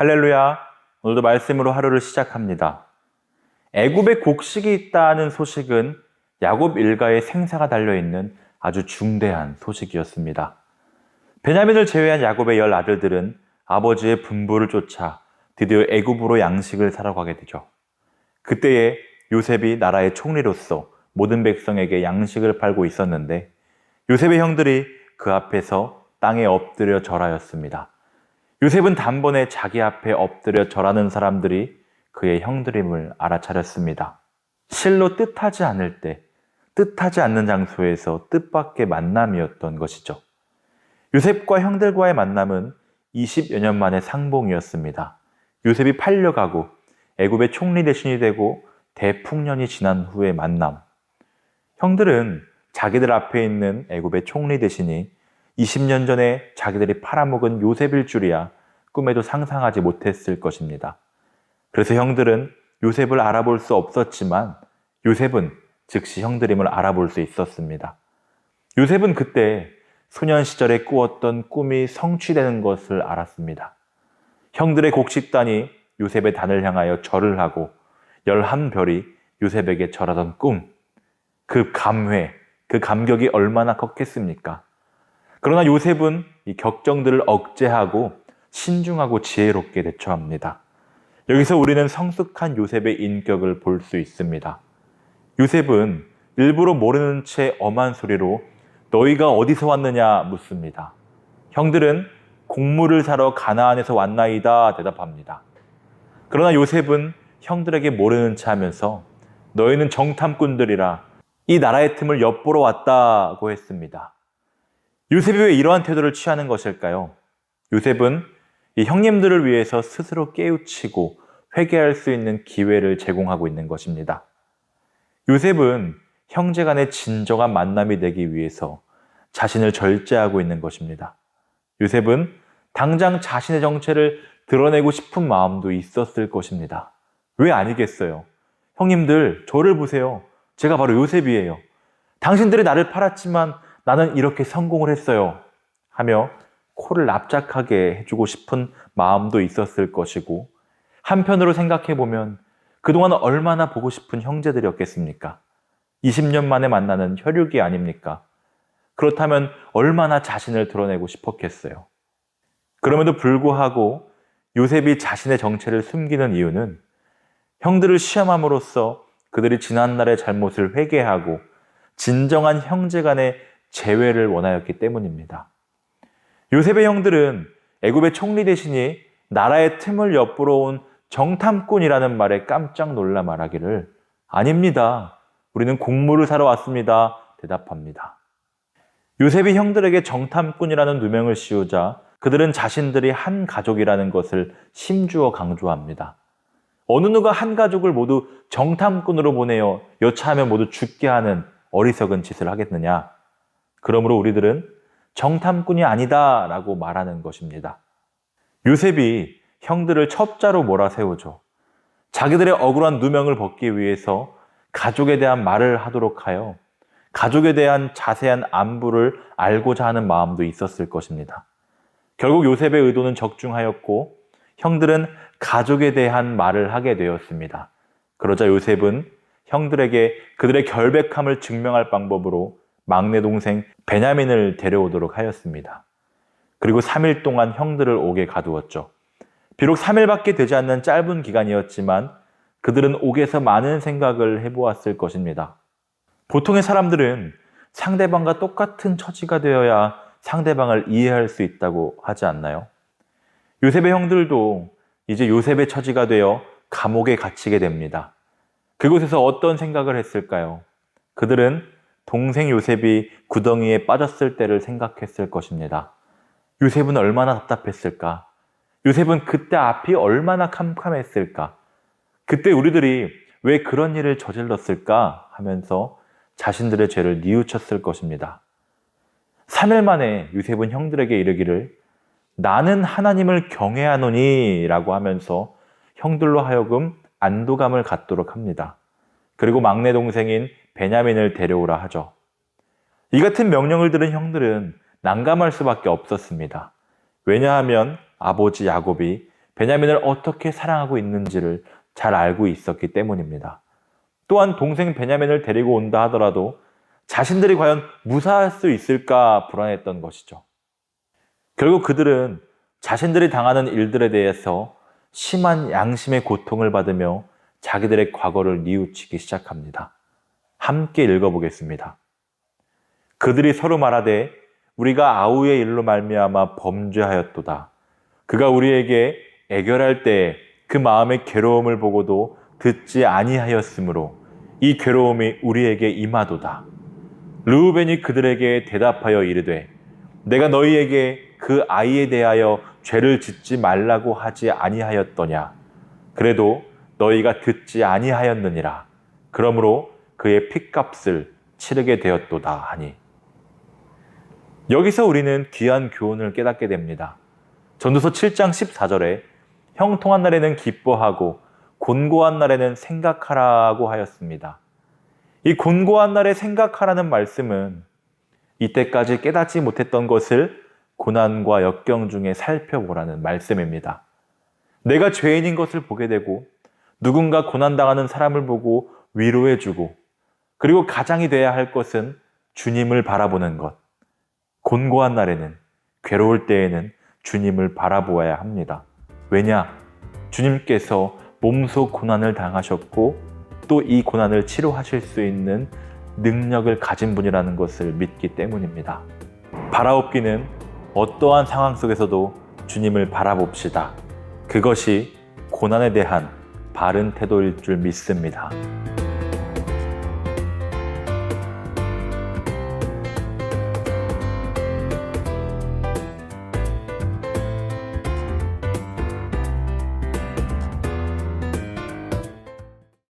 할렐루야. 오늘도 말씀으로 하루를 시작합니다. 애굽에 곡식이 있다는 소식은 야곱 일가의 생사가 달려있는 아주 중대한 소식이었습니다. 베냐민을 제외한 야곱의 10 아들들은 아버지의 분부를 쫓아 드디어 애굽으로 양식을 사러 가게 되죠. 그때에 요셉이 나라의 총리로서 모든 백성에게 양식을 팔고 있었는데 요셉의 형들이 그 앞에서 땅에 엎드려 절하였습니다. 요셉은 단번에 자기 앞에 엎드려 절하는 사람들이 그의 형들임을 알아차렸습니다. 실로 뜻하지 않을 때, 뜻하지 않는 장소에서 뜻밖의 만남이었던 것이죠. 요셉과 형들과의 만남은 20여 년 만의 상봉이었습니다. 요셉이 팔려가고 애굽의 총리 대신이 되고 대풍년이 지난 후의 만남. 형들은 자기들 앞에 있는 애굽의 총리 대신이 20년 전에 자기들이 팔아먹은 요셉일 줄이야 꿈에도 상상하지 못했을 것입니다. 그래서 형들은 요셉을 알아볼 수 없었지만 요셉은 즉시 형들임을 알아볼 수 있었습니다. 요셉은 그때 소년 시절에 꾸었던 꿈이 성취되는 것을 알았습니다. 형들의 곡식단이 요셉의 단을 향하여 절을 하고 11별이 요셉에게 절하던 꿈, 그 감회, 그 감격이 얼마나 컸겠습니까? 그러나 요셉은 이 격정들을 억제하고 신중하고 지혜롭게 대처합니다. 여기서 우리는 성숙한 요셉의 인격을 볼 수 있습니다. 요셉은 일부러 모르는 채 엄한 소리로 너희가 어디서 왔느냐 묻습니다. 형들은 곡물을 사러 가나안에서 왔나이다 대답합니다. 그러나 요셉은 형들에게 모르는 체 하면서 너희는 정탐꾼들이라 이 나라의 틈을 엿보러 왔다고 했습니다. 요셉이 왜 이러한 태도를 취하는 것일까요? 요셉은 이 형님들을 위해서 스스로 깨우치고 회개할 수 있는 기회를 제공하고 있는 것입니다. 요셉은 형제 간의 진정한 만남이 되기 위해서 자신을 절제하고 있는 것입니다. 요셉은 당장 자신의 정체를 드러내고 싶은 마음도 있었을 것입니다. 왜 아니겠어요? 형님들, 저를 보세요. 제가 바로 요셉이에요. 당신들이 나를 팔았지만 나는 이렇게 성공을 했어요. 하며 코를 납작하게 해주고 싶은 마음도 있었을 것이고 한편으로 생각해보면 그동안 얼마나 보고 싶은 형제들이었겠습니까? 20년 만에 만나는 혈육이 아닙니까? 그렇다면 얼마나 자신을 드러내고 싶었겠어요. 그럼에도 불구하고 요셉이 자신의 정체를 숨기는 이유는 형들을 시험함으로써 그들이 지난날의 잘못을 회개하고 진정한 형제 간의 재회를 원하였기 때문입니다. 요셉의 형들은 애굽의 총리 대신이 나라의 틈을 엿보러 온 정탐꾼이라는 말에 깜짝 놀라 말하기를 아닙니다. 우리는 곡물을 사러 왔습니다. 대답합니다. 요셉이 형들에게 정탐꾼이라는 누명을 씌우자 그들은 자신들이 한 가족이라는 것을 심주어 강조합니다. 어느 누가 한 가족을 모두 정탐꾼으로 보내어 여차하면 모두 죽게 하는 어리석은 짓을 하겠느냐? 그러므로 우리들은 정탐꾼이 아니다 라고 말하는 것입니다. 요셉이 형들을 첩자로 몰아세우죠. 자기들의 억울한 누명을 벗기 위해서 가족에 대한 말을 하도록 하여 가족에 대한 자세한 안부를 알고자 하는 마음도 있었을 것입니다. 결국 요셉의 의도는 적중하였고 형들은 가족에 대한 말을 하게 되었습니다. 그러자 요셉은 형들에게 그들의 결백함을 증명할 방법으로 막내 동생 베냐민을 데려오도록 하였습니다. 그리고 3일 동안 형들을 옥에 가두었죠. 비록 3일밖에 되지 않는 짧은 기간이었지만 그들은 옥에서 많은 생각을 해보았을 것입니다. 보통의 사람들은 상대방과 똑같은 처지가 되어야 상대방을 이해할 수 있다고 하지 않나요? 요셉의 형들도 이제 요셉의 처지가 되어 감옥에 갇히게 됩니다. 그곳에서 어떤 생각을 했을까요? 그들은 동생 요셉이 구덩이에 빠졌을 때를 생각했을 것입니다. 요셉은 얼마나 답답했을까? 요셉은 그때 앞이 얼마나 캄캄했을까? 그때 우리들이 왜 그런 일을 저질렀을까? 하면서 자신들의 죄를 뉘우쳤을 것입니다. 3일 만에 요셉은 형들에게 이르기를 나는 하나님을 경외하노니 라고 하면서 형들로 하여금 안도감을 갖도록 합니다. 그리고 막내 동생인 베냐민을 데려오라 하죠. 이 같은 명령을 들은 형들은 난감할 수밖에 없었습니다. 왜냐하면 아버지 야곱이 베냐민을 어떻게 사랑하고 있는지를 잘 알고 있었기 때문입니다. 또한 동생 베냐민을 데리고 온다 하더라도 자신들이 과연 무사할 수 있을까 불안했던 것이죠. 결국 그들은 자신들이 당하는 일들에 대해서 심한 양심의 고통을 받으며 자기들의 과거를 뉘우치기 시작합니다. 함께 읽어보겠습니다. 그들이 서로 말하되 우리가 아우의 일로 말미암아 범죄하였도다. 그가 우리에게 애결할 때에 그 마음의 괴로움을 보고도 듣지 아니하였으므로 이 괴로움이 우리에게 임하도다. 르우벤이 그들에게 대답하여 이르되 내가 너희에게 그 아이에 대하여 죄를 짓지 말라고 하지 아니하였더냐. 그래도 너희가 듣지 아니하였느니라. 그러므로 그의 핏값을 치르게 되었도다 하니. 여기서 우리는 귀한 교훈을 깨닫게 됩니다. 전도서 7장 14절에 형통한 날에는 기뻐하고 곤고한 날에는 생각하라고 하였습니다. 이 곤고한 날에 생각하라는 말씀은 이때까지 깨닫지 못했던 것을 고난과 역경 중에 살펴보라는 말씀입니다. 내가 죄인인 것을 보게 되고 누군가 고난당하는 사람을 보고 위로해주고 그리고 가장이 돼야 할 것은 주님을 바라보는 것. 곤고한 날에는, 괴로울 때에는 주님을 바라보아야 합니다. 왜냐? 주님께서 몸소 고난을 당하셨고 또 이 고난을 치료하실 수 있는 능력을 가진 분이라는 것을 믿기 때문입니다. 바라옵기는 어떠한 상황 속에서도 주님을 바라봅시다. 그것이 고난에 대한 바른 태도일 줄 믿습니다.